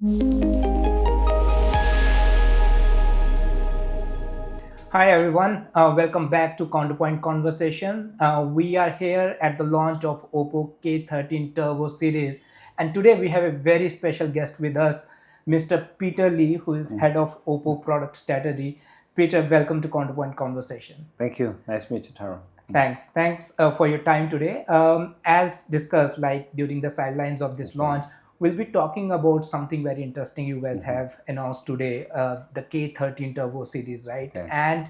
Hi everyone, welcome back to Counterpoint Conversation. We are here at the launch of OPPO K13 Turbo Series, and today we have a very special guest with us, Mr. Peter Lee, who is head of OPPO Product Strategy. Peter, welcome to Counterpoint Conversation. Thank you. Nice to meet you, Tarun. Thanks for your time today. As discussed, like during the sidelines of this launch, we'll be talking about something very interesting you guys have announced today, the K13 Turbo Series, right? Okay. And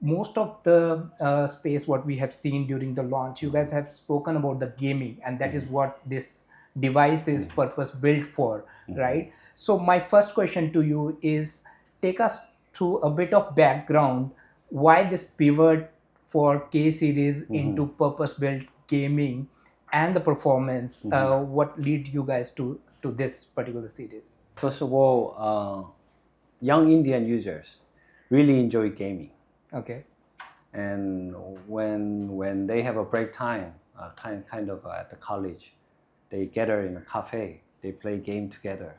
most of the space what we have seen during the launch, you guys have spoken about the gaming, and that is what this device is purpose built for, right? So my first question to you is, take us through a bit of background why this pivot for K series into purpose built gaming and the performance. What lead you guys to this particular series? First of all, young Indian users really enjoy gaming. Okay. And when they have a break time, kind of at the college, they gather in a cafe, they play game together.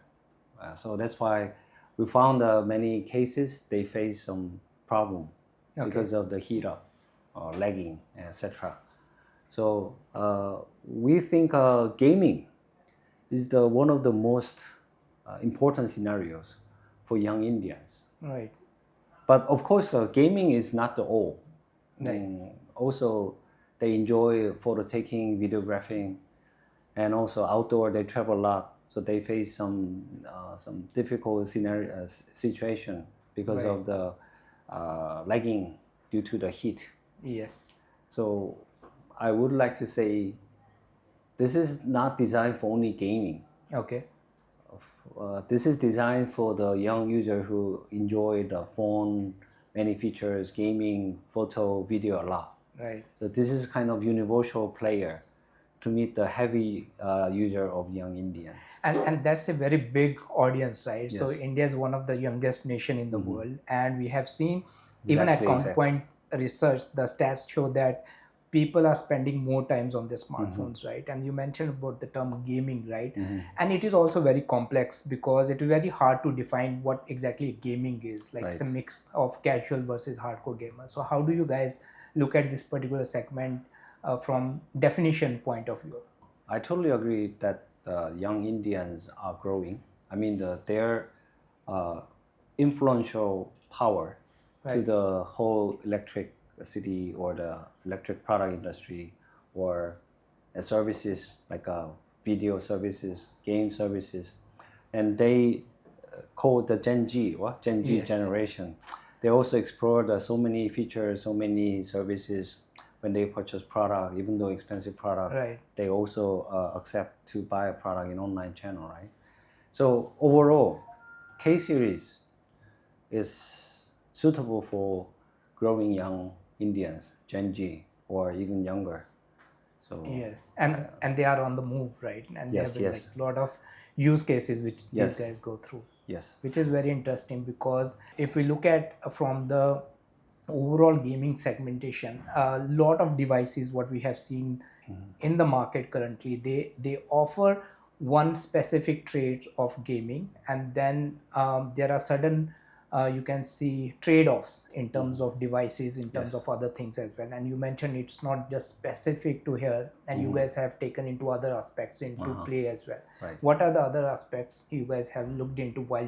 So that's why we found many cases they face some problem because of the heat up, lagging, etc. So we think gaming is one of the most important scenarios for young Indians. Right. But of course, gaming is not the all. Right. Also, they enjoy photo taking, videographing, and also outdoor. They travel a lot, so they face some difficult situation because of the lagging due to the heat. Yes. So I would like to say this is not designed for only gaming. Okay. This is designed for the young user who enjoy the phone, many features, gaming, photo, video a lot. Right. So this is kind of universal player to meet the heavy user of young Indians. And that's a very big audience, right? So Yes. India is one of the youngest nation in the world, and we have seen even at Counterpoint research, the stats show that people are spending more times on their smartphones, right? And you mentioned about the term gaming, right? And it is also very complex because it is very hard to define what exactly gaming is. Like it's a mix of casual versus hardcore gamers. So how do you guys look at this particular segment from definition point of view? I totally agree that young Indians are growing. I mean, their influential power to the whole electricity or the electric product industry or services like video services, game services, and they call the Gen G, what Gen G generation. They also explore so many features, so many services when they purchase product, even though expensive product. Right. They also accept to buy a product in online channel, right? So overall, K series is suitable for growing young Indians, Gen G, or even younger. So yes, and they are on the move, right? And yes, there have been like a lot of use cases which these guys go through. Yes. Which is very interesting because if we look at from the overall gaming segmentation, a lot of devices what we have seen in the market currently, they offer one specific trait of gaming, and then there are certain you can see trade-offs in terms of devices, in terms of other things as well. And you mentioned it's not just specific to here, and you guys have taken into other aspects into play as well. Right. What are the other aspects you guys have looked into while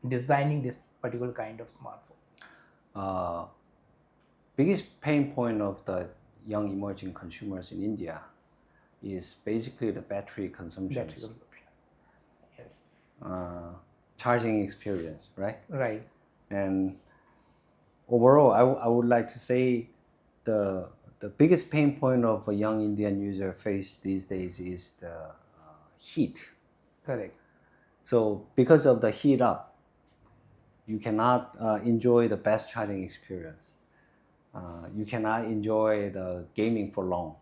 designing this particular kind of smartphone? Biggest pain point of the young emerging consumers in India is basically the battery consumption. Yes. Charging experience, right? Right. And overall, I would like to say the biggest pain point of a young Indian user face these days is the heat. Correct. So because of the heat up, you cannot enjoy the best charging experience. You cannot enjoy the gaming for long.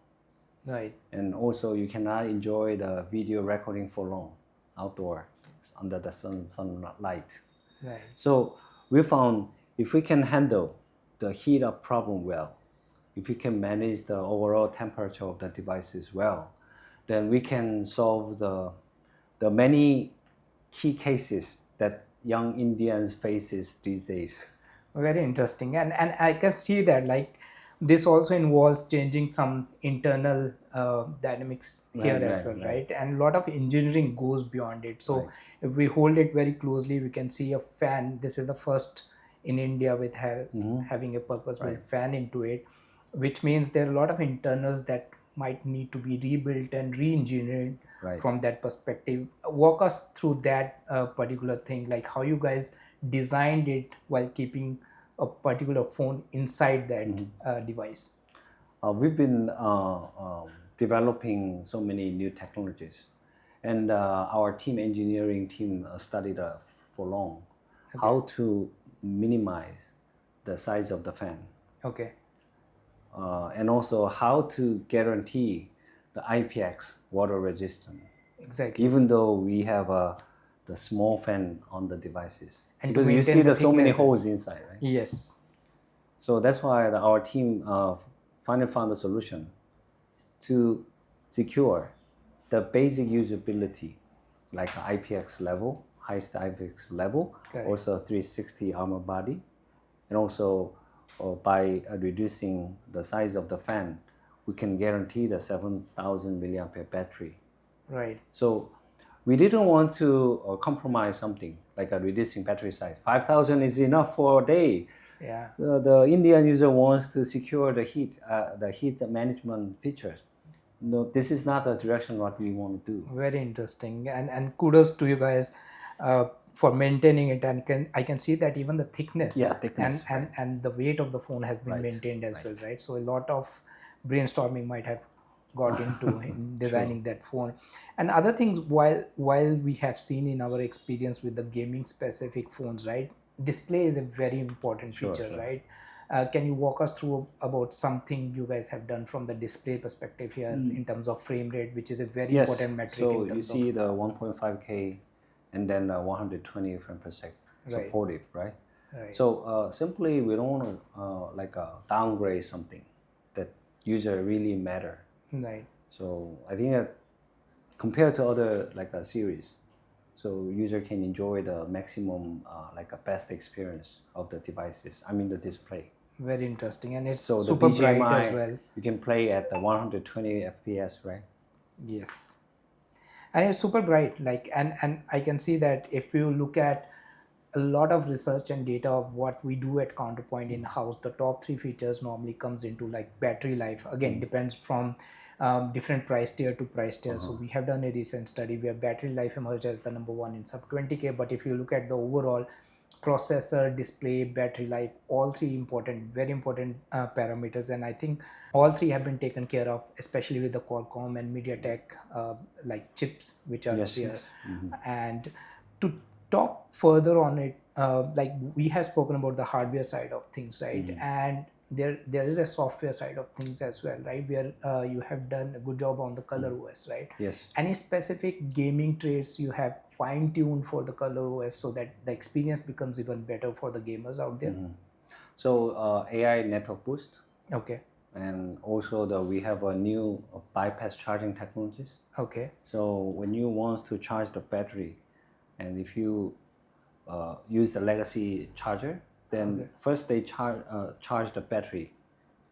Right. And also you cannot enjoy the video recording for long outdoor under the sunlight. Right. So we found if we can handle the heat up problem well, if we can manage the overall temperature of the devices well, then we can solve the the many key cases that young Indians faces these days. Very interesting, and I can see that like this also involves changing some internal dynamics here as well, right? And a lot of engineering goes beyond it. So Right. if we hold it very closely, we can see a fan. This is the first in India with having a purpose-built fan into it, which means there are a lot of internals that might need to be rebuilt and re-engineered from that perspective. Walk us through that particular thing, like how you guys designed it while keeping a particular phone inside that device. We've been developing so many new technologies, and our team engineering team studied for long how to minimize the size of the fan. Okay. And also how to guarantee the IPX water resistant. Exactly. Even though we have the small fan on the devices, and because you see there's so many holes inside, right? Yes. So that's why our team finally found a solution to secure the basic usability, like IPX level, highest IPX level, also 360 armor body, and also by reducing the size of the fan, we can guarantee the 7,000 milliampere battery. Right. So we didn't want to compromise something like a reducing battery size. 5,000 is enough for a day. Yeah. So the Indian user wants to secure the heat management features. No, this is not the direction what we want to do. Very interesting, and kudos to you guys for maintaining it. And I can see that even the thickness, and the weight of the phone has been maintained as well, right? So a lot of brainstorming might have got into in designing that phone. And other things, while we have seen in our experience with the gaming specific phones, right, display is a very important feature, right? Can you walk us through about something you guys have done from the display perspective here in terms of frame rate, which is a very important metric? So in terms you see the 1.5K and then 120 frames per second supportive, right? So simply we don't want to downgrade something that user really matter. Right. So I think that compared to other series, so user can enjoy the maximum a best experience of the devices. I mean the display. Very interesting, and it's so super the BGMI, bright as well. You can play at the 120 FPS, right? Yes, and it's super bright. Like, and I can see that if you look at a lot of research and data of what we do at Counterpoint in house, the top 3 features normally comes into like battery life. Again, depends from different price tier to price tier. So we have done a recent study where battery life emerged as the number 1 in sub 20K. But if you look at the overall processor, display, battery life, all 3 important, very important parameters, and I think all 3 have been taken care of, especially with the Qualcomm and MediaTek like chips which are here. And to talk further on it, like we have spoken about the hardware side of things, right? And there is a software side of things as well, right? Where you have done a good job on the color OS, right? Yes. Any specific gaming traits you have fine-tuned for the color OS so that the experience becomes even better for the gamers out there? So AI network boost. Okay. And also we have a new bypass charging technologies. Okay. So when you want to charge the battery, and if you use the legacy charger, then first they charge the battery.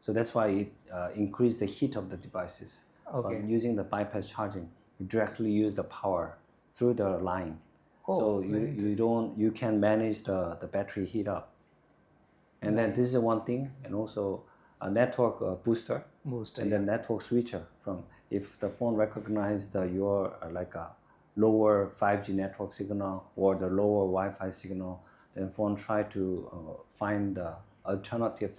So that's why it increase the heat of the devices. Okay. But using the bypass charging, you directly use the power through the line. So you can manage the battery heat up. And then this is one thing, and also a network booster, and then network switcher. From if the phone recognizes your a lower 5G network signal or the lower Wi-Fi signal, then phone try to find the alternative,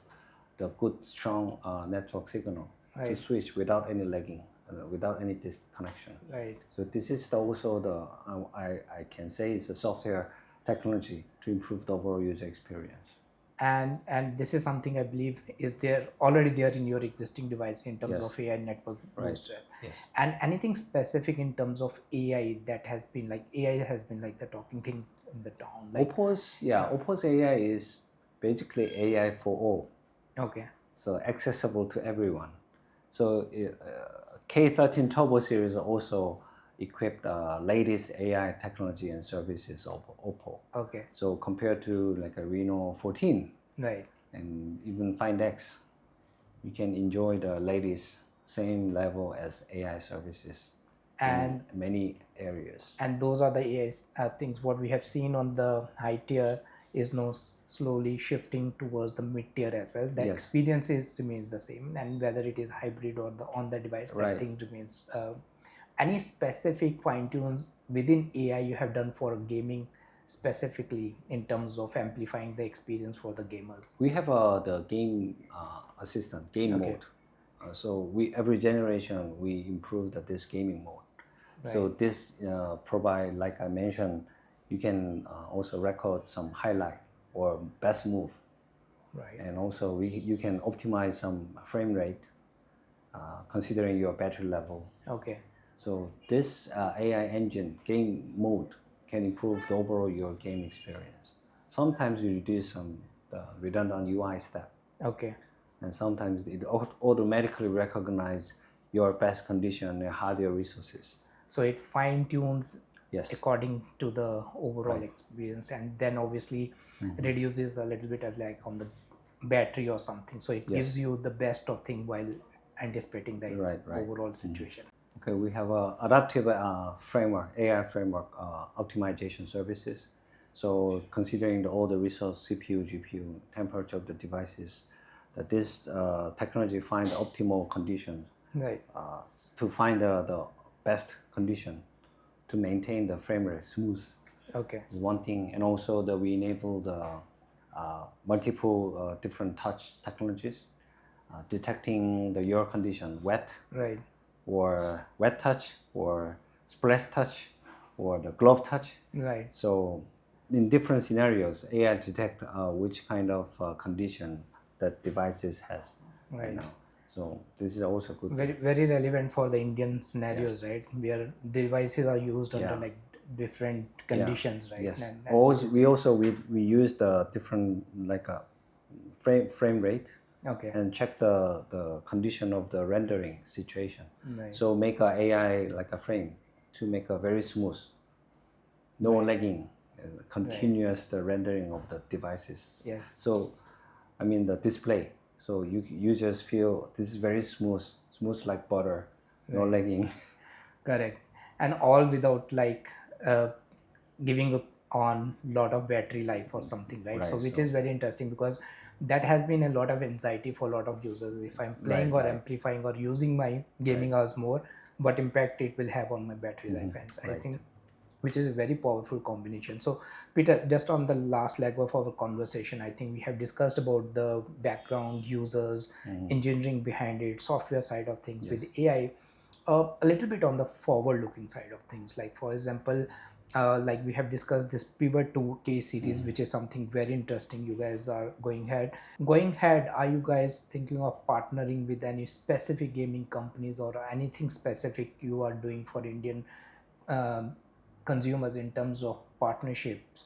the good strong network signal to switch without any lagging, without any disconnection. Right. So this is also I can say it's a software technology to improve the overall user experience. And this is something I believe is already there in your existing device in terms of AI network booster. Yes. And anything specific in terms of AI that has been like the talking thing in the town. Like OPPO's AI is basically AI for all. Okay. So accessible to everyone. So K13 Turbo Series also equip the latest AI technology and services of OPPO. Okay. So compared to like a Reno 14 Right. and even Find X, you can enjoy the latest same level as AI services And in many areas. and those are the AIs things. What we have seen on the high tier is now slowly shifting towards the mid tier as well. The Yes. experience remains the same, and whether it is hybrid or the on the device, that Right. thing remains. Any specific fine tunes within AI you have done for gaming specifically in terms of amplifying the experience for the gamers? We have the game assistant, game Okay. mode. So we every generation we improve this gaming mode. So Right. this provide, like I mentioned, you can also record some highlight or best move, Right. and also you can optimize some frame rate considering your battery level. Okay. So this AI engine game mode can improve the overall your game experience. Sometimes you reduce some redundant UI step, Okay. and sometimes it automatically recognize your best condition and hardware resources. So it fine tunes Yes. according to the overall Right. experience, and then obviously reduces a little bit of like on the battery or something. So it Yes. gives you the best of thing while anticipating the Right. overall situation. Okay, we have a adaptive framework, AI framework optimization services. So considering all the resource, CPU, GPU, temperature of the devices, that this technology find the optimal conditions Right. to find the best condition to maintain the frame rate smooth Okay. is one thing, and also that we enable the multiple different touch technologies, detecting the your condition, wet Right. or wet touch or splash touch or the glove touch. Right. So in different scenarios, AI detect which kind of condition that devices has right now. So this is also good. Very relevant for the Indian scenarios, right? Where devices are used under Yeah. like different conditions, right? Yes. And Also, we use the different like a frame rate okay. and check the condition of the rendering situation. Right. So make a AI like a frame to make a very smooth, no lagging, continuous the rendering of the devices. Yes. So, I mean the display. So you just feel this is very smooth like butter, no lagging. Correct. And all without like giving up on lot of battery life or something, right? So which is very interesting because that has been a lot of anxiety for a lot of users. If I'm playing or amplifying or using my gaming hours more, what impact it will have on my battery life. And I think which is a very powerful combination. So Peter, just on the last leg of our conversation, I think we have discussed about the background users, engineering behind it, software side of things with AI. A little bit on the forward looking side of things, like for example, like we have discussed this pivot to K series, which is something very interesting you guys are going ahead. Are you guys thinking of partnering with any specific gaming companies or anything specific you are doing for Indian consumers in terms of partnerships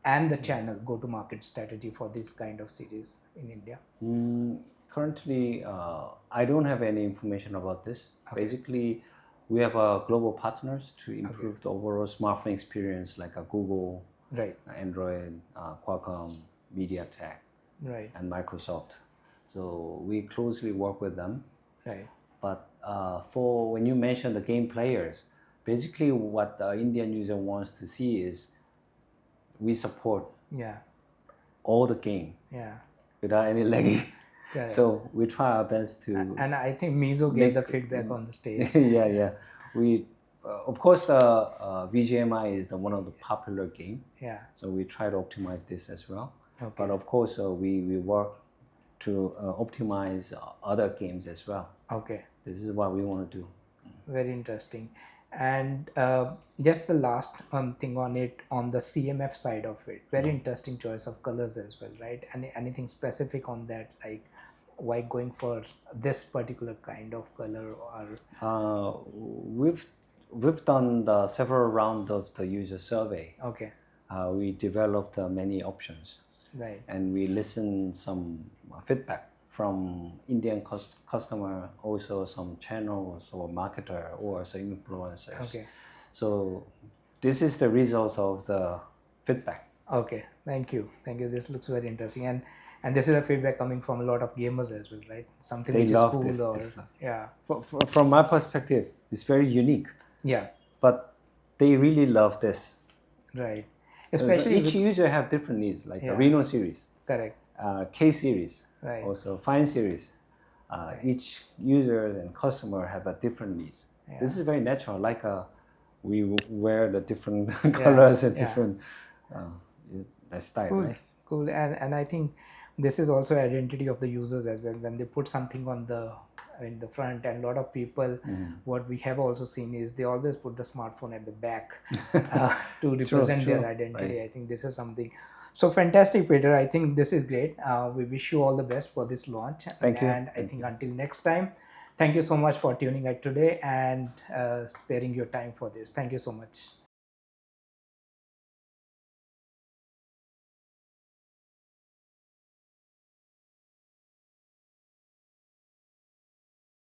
and the channel go to market strategy for this kind of series in India? Currently, I don't have any information about this. Basically, we have global partners to improve the overall smartphone experience, like Google, Right. Android, Qualcomm, MediaTek, Right. and Microsoft. So we closely work with them. Right. But for when you mention the game players, basically what the Indian user wants to see is we support Yeah. all the game Yeah. without any lagging. Correct. So we try our best to. And I think Mizo gave the feedback on the stage. yeah. We, of course, VGMI is one of the popular game. Yeah. So we try to optimize this as well. Okay. But of course, we work to optimize other games as well. Okay. This is what we want to do. Very interesting. And just the last thing on it, on the CMF side of it, very interesting choice of colors as well, right? Anything specific on that, like why going for this particular kind of color? Or We've done the several rounds of the user survey. okay. We developed many options, Right. and we listen some feedback from Indian customer, also some channels or marketer or some influencers. Okay. So this is the result of the feedback. Okay, thank you, This looks very interesting, and this is a feedback coming from a lot of gamers as well, right? Something They which is love cool, this. or This love. yeah, From my perspective, it's very unique, yeah, but they really love this. right. So Especially each with, user have different needs, like a yeah, Reno series, correct, K series, right. also Fine series. Each user and customer have a different needs. This is very natural, like we wear the different colors and yeah. different style, Cool, right? cool, and I think this is also identity of the users as well. When they put something on the in the front, and a lot of people, what we have also seen is they always put the smartphone at the back to represent their identity. Right. I think this is something so fantastic, Peter. I think this is great. We wish you all the best for this launch, Thank you. and I think until next time, thank you so much for tuning in today and sparing your time for this. Thank you so much.